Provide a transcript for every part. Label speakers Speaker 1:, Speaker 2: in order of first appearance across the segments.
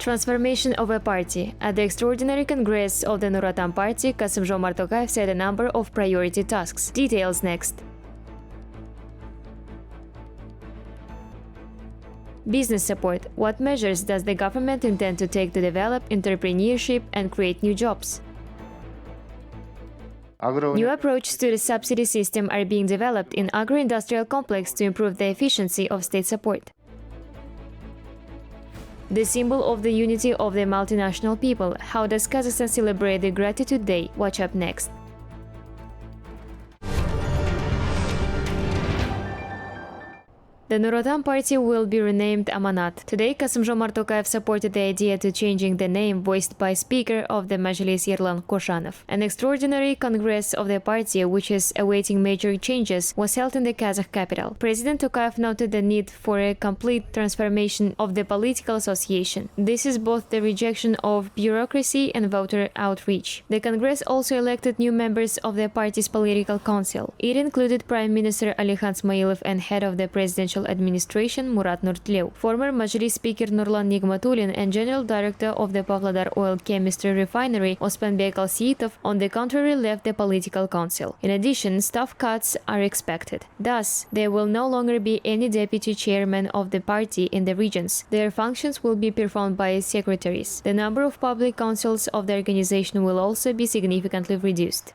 Speaker 1: Transformation of a party. At the extraordinary congress of the Nur Otan party, Kassym-Jomart Tokayev set a number of priority tasks. Details next. Business support. What measures does the government intend to take to develop entrepreneurship and create new jobs? New approaches to the subsidy system are being developed in agro-industrial complex to improve the efficiency of state support. The symbol of the unity of the multinational people. How does Kazakhstan celebrate the Gratitude Day? Watch up next. The Nur Otan party will be renamed Amanat. Today, Kassym-Jomart Tokayev supported the idea to changing the name voiced by Speaker of the Majlis Yerlan Koshanov. An extraordinary congress of the party, which is awaiting major changes, was held in the Kazakh capital. President Tokayev noted the need for a complete transformation of the political association. This is both the rejection of bureaucracy and voter outreach. The congress also elected new members of the party's political council. It included Prime Minister Alihan Smailov and head of the presidential administration Murat Nurtlev, former Majlis Speaker Nurlan Nigmatulin and General Director of the Pavlodar Oil Chemistry Refinery Osmanbek Alsiyitov, on the contrary, left the political council. In addition, staff cuts are expected. Thus, there will no longer be any deputy chairman of the party in the regions. Their functions will be performed by secretaries. The number of public councils of the organization will also be significantly reduced.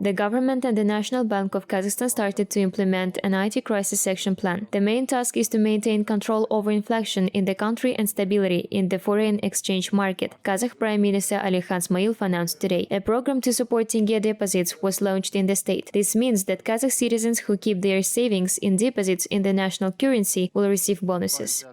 Speaker 1: The government and the National Bank of Kazakhstan started to implement an IT crisis action plan. The main task is to maintain control over inflation in the country and stability in the foreign exchange market. Kazakh Prime Minister Alihan Smailov announced today. A program to support tenge deposits was launched in the state. This means that Kazakh citizens who keep their savings in deposits in the national currency will receive bonuses.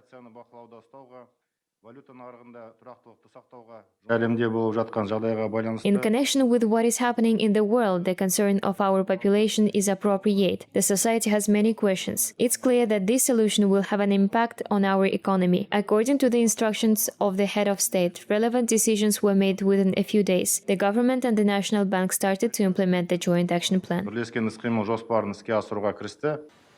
Speaker 1: In connection with what is happening in the world, the concern of our population is appropriate. The society has many questions. It's clear that this solution will have an impact on our economy. According to the instructions of the head of state, relevant decisions were made within a few days. The government and the National Bank started to implement the joint action plan.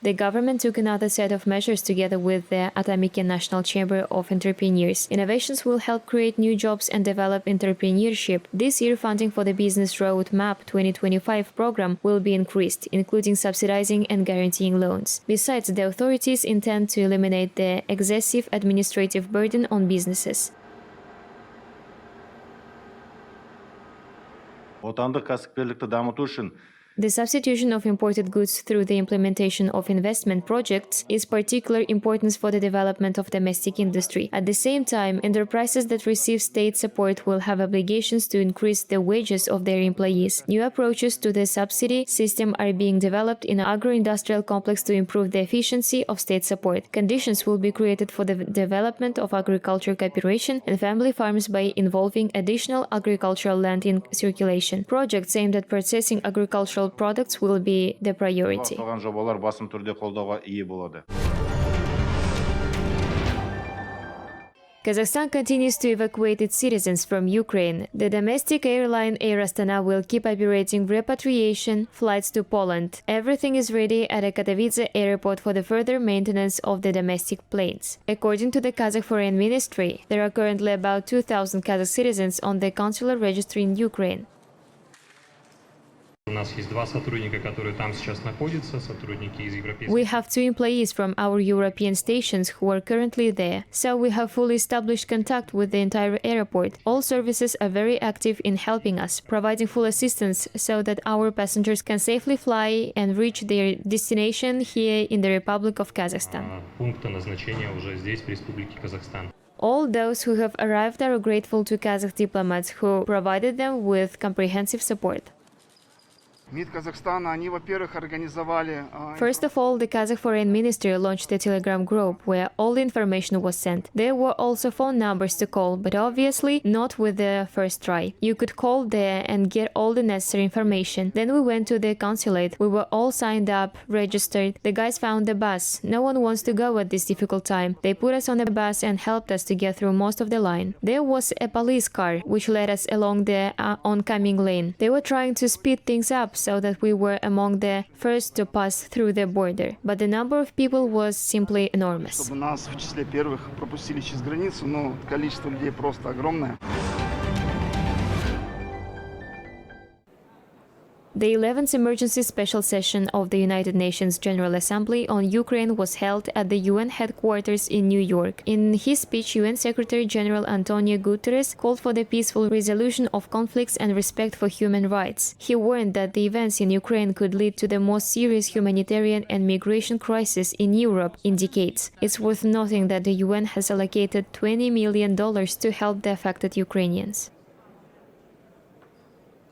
Speaker 1: The government took another set of measures together with the Atamike National Chamber of Entrepreneurs. Innovations will help create new jobs and develop entrepreneurship. This year, funding for the Business Roadmap 2025 program will be increased, including subsidizing and guaranteeing loans. Besides, the authorities intend to eliminate the excessive administrative burden on businesses. The substitution of imported goods through the implementation of investment projects is particular importance for the development of domestic industry. At the same time, enterprises that receive state support will have obligations to increase the wages of their employees. New approaches to the subsidy system are being developed in agro-industrial complex to improve the efficiency of state support. Conditions will be created for the development of agriculture cooperation and family farms by involving additional agricultural land in circulation. Projects aimed at processing agricultural products will be the priority. Kazakhstan continues to evacuate its citizens from Ukraine. The domestic airline Air Astana will keep operating repatriation flights to Poland. Everything is ready at a Katowice airport for the further maintenance of the domestic planes. According to the Kazakh Foreign Ministry, there are currently about 2,000 Kazakh citizens on the consular registry in Ukraine. We have two employees from our European stations who are currently there, so we have fully established contact with the entire airport. All services are very active in helping us, providing full assistance so that our passengers can safely fly and reach their destination here in the Republic of Kazakhstan. All those who have arrived are grateful to Kazakh diplomats who provided them with comprehensive support. First of all, the Kazakh Foreign Ministry launched a Telegram group where all the information was sent. There were also phone numbers to call, but obviously not with the first try. You could call there and get all the necessary information. Then we went to the consulate. We were all signed up, registered. The guys found the bus. No one wants to go at this difficult time. They put us on the bus and helped us to get through most of the line. There was a police car which led us along the oncoming lane. They were trying to speed things up so that we were among the first to pass through the border. But the number of people was simply enormous.
Speaker 2: Чтобы нас в числе первых пропустили через границу, но количество людей просто огромное.
Speaker 1: The 11th Emergency Special Session of the United Nations General Assembly on Ukraine was held at the UN headquarters in New York. In his speech, UN Secretary General Antonio Guterres called for the peaceful resolution of conflicts and respect for human rights. He warned that the events in Ukraine could lead to the most serious humanitarian and migration crisis in Europe in decades. It's worth noting that the UN has allocated $20 million to help the affected Ukrainians.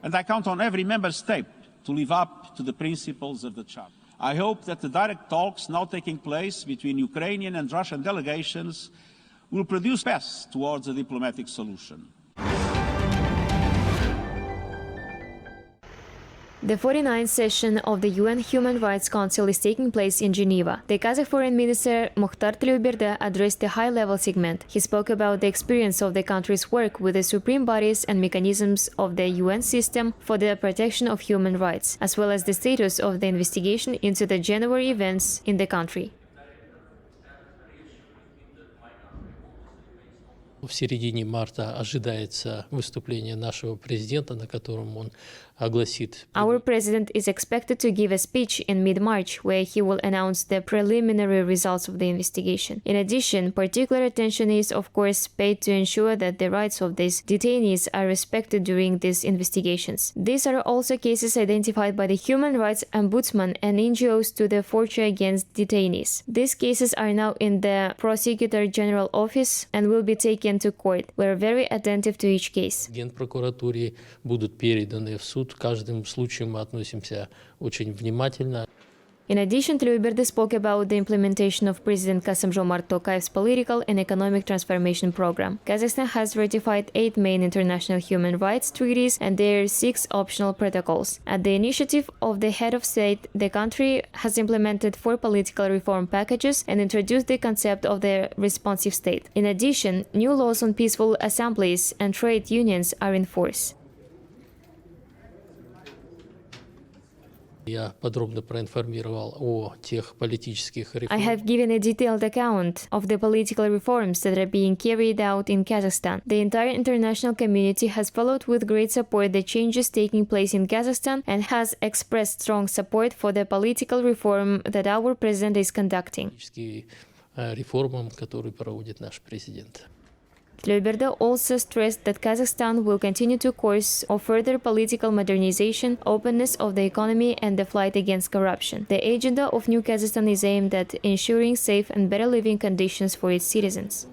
Speaker 3: And I count on every member state to live up to the principles of the Charter. I hope that the direct talks now taking place between Ukrainian and Russian delegations will produce paths towards a diplomatic solution.
Speaker 1: The 49th session of the UN Human Rights Council is taking place in Geneva. The Kazakh Foreign Minister Mukhtar Tleuberda addressed the high-level segment. He spoke about the experience of the country's work with the supreme bodies and mechanisms of the UN system for the protection of human rights, as well as the status of the investigation into the January events in the country.
Speaker 4: В середине марта ожидается выступление нашего президента, на котором он огласит.
Speaker 1: Our president is expected to give a speech in mid-March where he will announce the preliminary results of the investigation. In addition, particular attention is, of course, paid to ensure that the rights of these detainees are respected during these investigations. These are also cases identified by the Human Rights Ombudsman and NGOs to the torture against detainees. These cases are now in the Prosecutor General Office and will be taken to court. We are very attentive to each case.
Speaker 4: Генпрокуратуре будут переданы в суд. К каждому случаю мы относимся очень внимательно.
Speaker 1: In addition, Tleuberda spoke about the implementation of President Kassym-Jomart Tokayev's political and economic transformation program. Kazakhstan has ratified 8 main international human rights treaties and their 6 optional protocols. At the initiative of the head of state, the country has implemented 4 political reform packages and introduced the concept of the responsive state. In addition, new laws on peaceful assemblies and trade unions are in force.
Speaker 4: Я подробно проинформировал о тех политических
Speaker 1: I
Speaker 4: реформах.
Speaker 1: have given a detailed account of the political reforms that are being carried out in Kazakhstan. The entire international community has followed with great support the changes taking place in Kazakhstan and has expressed strong support for the political reform that our president is conducting.
Speaker 4: Политические реформам, которые проводит наш президент.
Speaker 1: Tleuberda also stressed that Kazakhstan will continue to course of further political modernization, openness of the economy and the fight against corruption. The agenda of New Kazakhstan is aimed at ensuring safe and better living conditions for its citizens.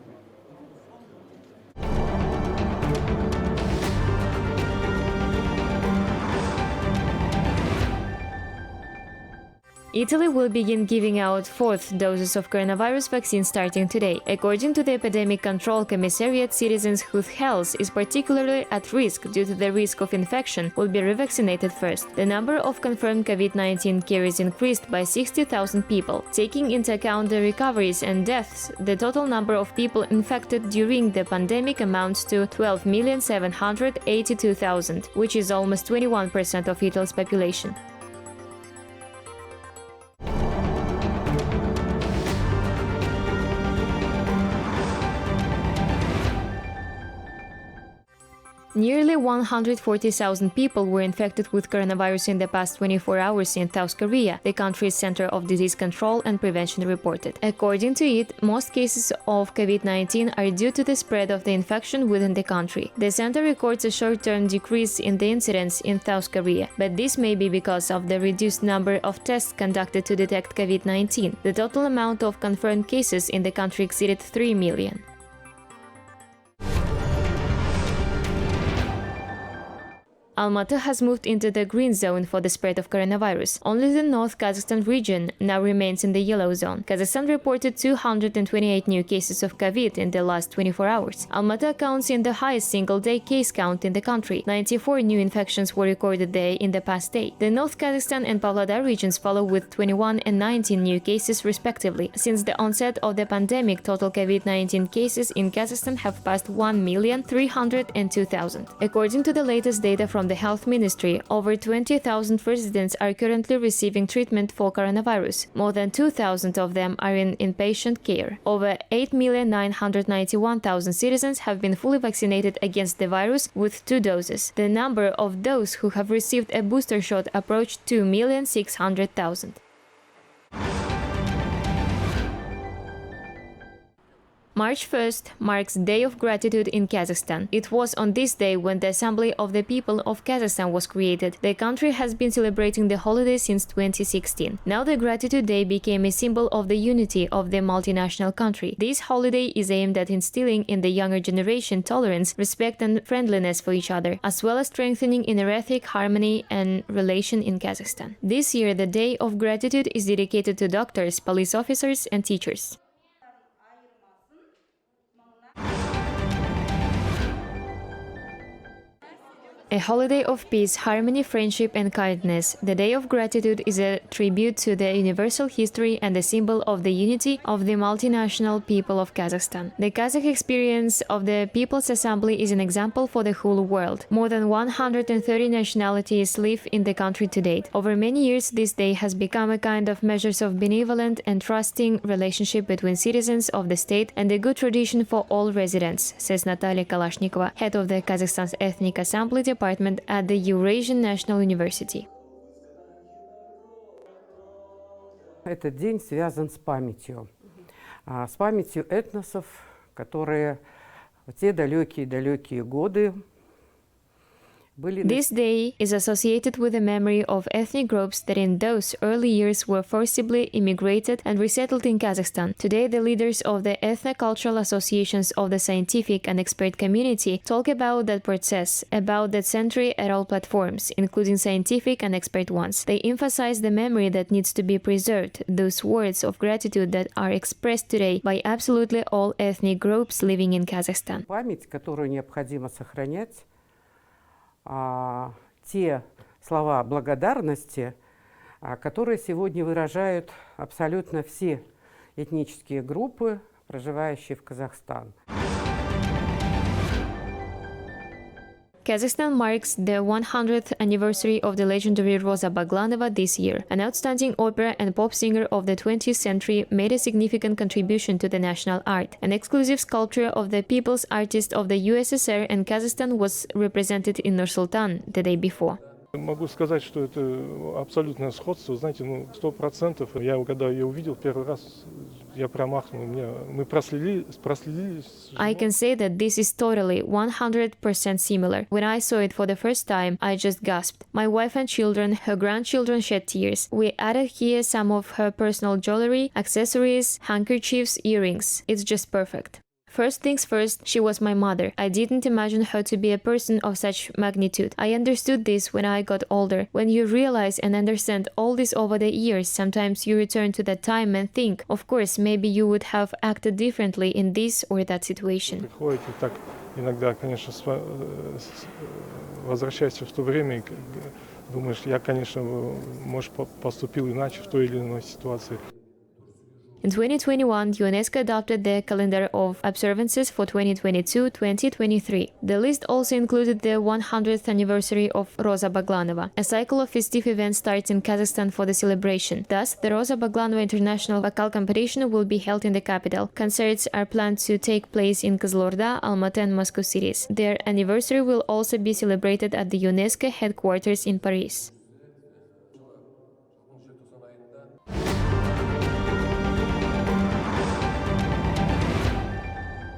Speaker 1: Italy will begin giving out 4th doses of coronavirus vaccine starting today. According to the Epidemic Control Commissariat, citizens whose health is particularly at risk due to the risk of infection will be revaccinated first. The number of confirmed COVID-19 cases increased by 60,000 people. Taking into account the recoveries and deaths, the total number of people infected during the pandemic amounts to 12,782,000, which is almost 21% of Italy's population. Nearly 140,000 people were infected with coronavirus in the past 24 hours in South Korea, the country's Center of Disease Control and Prevention reported. According to it, most cases of COVID-19 are due to the spread of the infection within the country. The center records a short-term decrease in the incidence in South Korea, but this may be because of the reduced number of tests conducted to detect COVID-19. The total amount of confirmed cases in the country exceeded 3 million. Almaty has moved into the green zone for the spread of coronavirus. Only the North Kazakhstan region now remains in the yellow zone. Kazakhstan reported 228 new cases of COVID in the last 24 hours. Almaty accounts in the highest single-day case count in the country. 94 new infections were recorded there in the past day. The North Kazakhstan and Pavlodar regions follow with 21 and 19 new cases respectively. Since the onset of the pandemic, total COVID-19 cases in Kazakhstan have passed 1,302,000. According to the latest data from from the Health Ministry, over 20,000 residents are currently receiving treatment for coronavirus. More than 2,000 of them are in inpatient care. Over 8,991,000 citizens have been fully vaccinated against the virus with 2 doses. The number of those who have received a booster shot approached 2,600,000. March 1st marks Day of Gratitude in Kazakhstan. It was on this day when the Assembly of the People of Kazakhstan was created. The country has been celebrating the holiday since 2016. Now the Gratitude Day became a symbol of the unity of the multinational country. This holiday is aimed at instilling in the younger generation tolerance, respect and friendliness for each other, as well as strengthening interethnic harmony and relation in Kazakhstan. This year, the Day of Gratitude is dedicated to doctors, police officers and teachers. A holiday of peace, harmony, friendship and kindness, the Day of Gratitude is a tribute to the universal history and a symbol of the unity of the multinational people of Kazakhstan. The Kazakh experience of the People's Assembly is an example for the whole world. More than 130 nationalities live in the country to date. Over many years, this day has become a kind of measures of benevolent and trusting relationship between citizens of the state and a good tradition for all residents, says Natalia Kalashnikova, head of the Kazakhstan's Ethnic Assembly Department at the Eurasian National University.
Speaker 5: Этот день связан с памятью этносов, которые в те далекие годы были.
Speaker 1: This day is associated with the memory of ethnic groups that in those early years were forcibly immigrated and resettled in Kazakhstan. Today, the leaders of the ethno-cultural associations of the scientific and expert community talk about that process, about that century at all platforms, including scientific and expert ones. They emphasize the memory that needs to be preserved, those words of gratitude that are expressed today by absolutely all ethnic groups living in Kazakhstan.
Speaker 5: Память, которую необходимо сохранять, те слова благодарности, которые сегодня выражают абсолютно все этнические группы, проживающие в Казахстане.
Speaker 1: Kazakhstan marks the 100th anniversary of the legendary Roza Baglanova this year. An outstanding opera and pop singer of the 20th century made a significant contribution to the national art. An exclusive sculpture of the people's artist of the USSR and Kazakhstan was represented in Nur-Sultan the day before.
Speaker 6: Могу сказать, что это абсолютное сходство. Знаете, 100%. Я когда ее увидел первый раз, я промахнул. Мы проследили.
Speaker 1: I can say that this is totally 100% similar. When I saw it for the first time, I just gasped. My wife and children, her grandchildren shed tears. We added here some of her personal jewelry, accessories, handkerchiefs, earrings. It's just perfect. First things first, she was my mother. I didn't imagine her to be a person of such magnitude. I understood this when I got older. When you realize and understand all this over the years, sometimes you return to that time and think, of course, maybe you would have acted differently in this or that situation.
Speaker 6: Приходит и так иногда, конечно, возвращаешься в то время и думаешь, я, конечно, может, поступил иначе в той или иной ситуации.
Speaker 1: In 2021, UNESCO adopted the calendar of observances for 2022-2023. The list also included the 100th anniversary of Roza Baglanova. A cycle of festive events starts in Kazakhstan for the celebration. Thus, the Roza Baglanova International Vocal Competition will be held in the capital. Concerts are planned to take place in Kazlorda, Almaty and Moscow cities. Their anniversary will also be celebrated at the UNESCO headquarters in Paris.